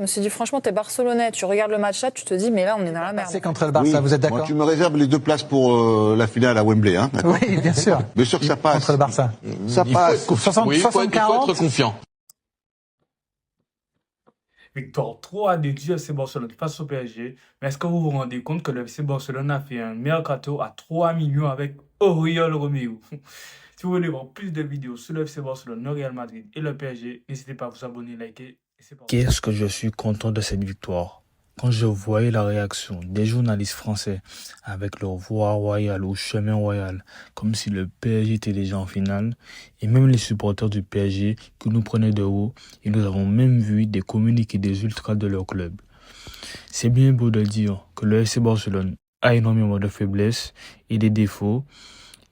Je me suis dit, franchement, t'es Barcelonais, tu regardes le match là, tu te dis, mais là, on est dans la merde. C'est contre le Barça, vous êtes d'accord? Moi, tu me réserves les 2 places pour la finale à Wembley, hein? Oui, bien sûr. Bien sûr que ça passe. Contre le Barça. Ça passe. 60, Oui, il faut 60-40. être confiant. Victoire 3-2 du FC Barcelone face au PSG. Mais est-ce que vous vous rendez compte que le FC Barcelone a fait un mercato à 3 millions avec Oriol Romeu? Si vous voulez voir plus de vidéos sur le FC Barcelone, le Real Madrid et le PSG, n'hésitez pas à vous abonner, liker. Et c'est parti. Qu'est-ce que je suis content de cette victoire. Quand je voyais la réaction des journalistes français avec leur voix royale ou chemin royal, comme si le PSG était déjà en finale, et même les supporters du PSG qui nous prenaient de haut, et nous avons même vu des communiqués des ultras de leur club. C'est bien beau de dire que le FC Barcelone a énormément de faiblesses et des défauts,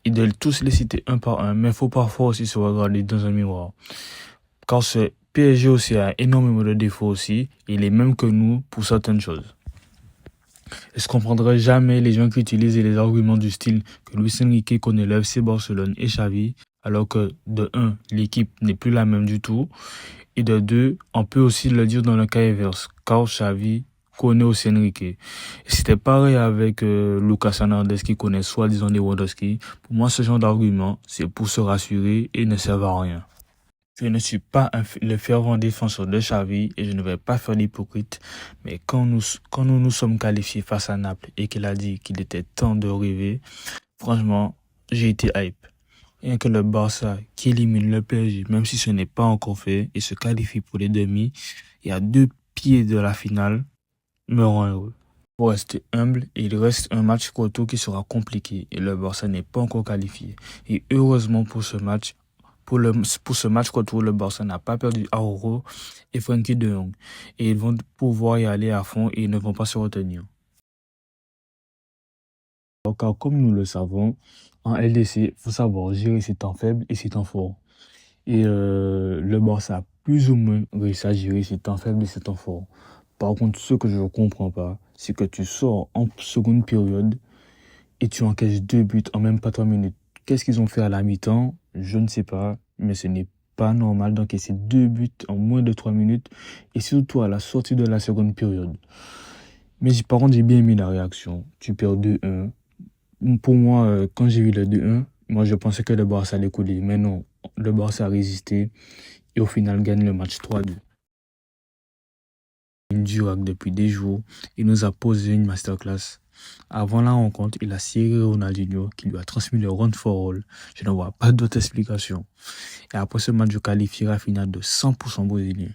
et de tous les citer un par un, mais il faut parfois aussi se regarder dans un miroir. Car ce PSG aussi a énormément de défauts aussi, et il est même que nous pour certaines choses. Et je ne comprendrai jamais les gens qui utilisent les arguments du style que Luis Enrique connaît le FC Barcelone et Xavi, alors que de 1, l'équipe n'est plus la même du tout, et de 2, on peut aussi le dire dans le cas inverse, car Xavi connaît aussi Enrique. Et c'était pareil avec Lucas Hernandez qui connaît soi-disant Lewandowski. Pour moi, ce genre d'argument, c'est pour se rassurer et ne sert à rien. Je ne suis pas le fervent défenseur de Xavi et je ne vais pas faire l'hypocrite, mais quand nous nous sommes qualifiés face à Naples et qu'il a dit qu'il était temps de rêver, franchement, j'ai été hype. Rien que le Barça qui élimine le PSG, même si ce n'est pas encore fait, et se qualifie pour les demi, et à 2 pieds de la finale, me rend heureux. Pour rester humble, il reste un match retour qui sera compliqué et le Barça n'est pas encore qualifié. Et heureusement pour ce match, pour ce match retour, le Barça n'a pas perdu Araujo et Frenkie de Jong. Et ils vont pouvoir y aller à fond et ils ne vont pas se retenir. Car comme nous le savons, en LDC, il faut savoir gérer ses temps faibles et ses temps forts. Et le Barça a plus ou moins réussi à gérer ses temps faibles et ses temps forts. Par contre, ce que je ne comprends pas, c'est que tu sors en seconde période et tu encaisses 2 buts en même pas 3 minutes. Qu'est-ce qu'ils ont fait à la mi-temps? Je ne sais pas, mais ce n'est pas normal d'encaisser 2 buts en moins de 3 minutes et surtout à la sortie de la seconde période. Mais par contre, j'ai bien aimé la réaction. Tu perds 2-1. Pour moi, quand j'ai vu le 2-1, moi je pensais que le Barça allait couler. Mais non, le Barça a résisté et au final gagne le match 3-2. Durac depuis des jours, il nous a posé une masterclass. Avant la rencontre, il a serré Ronaldinho qui lui a transmis le run for all. Je ne vois pas d'autre explication. Et après ce match, je qualifierai la finale de 100% brésilien.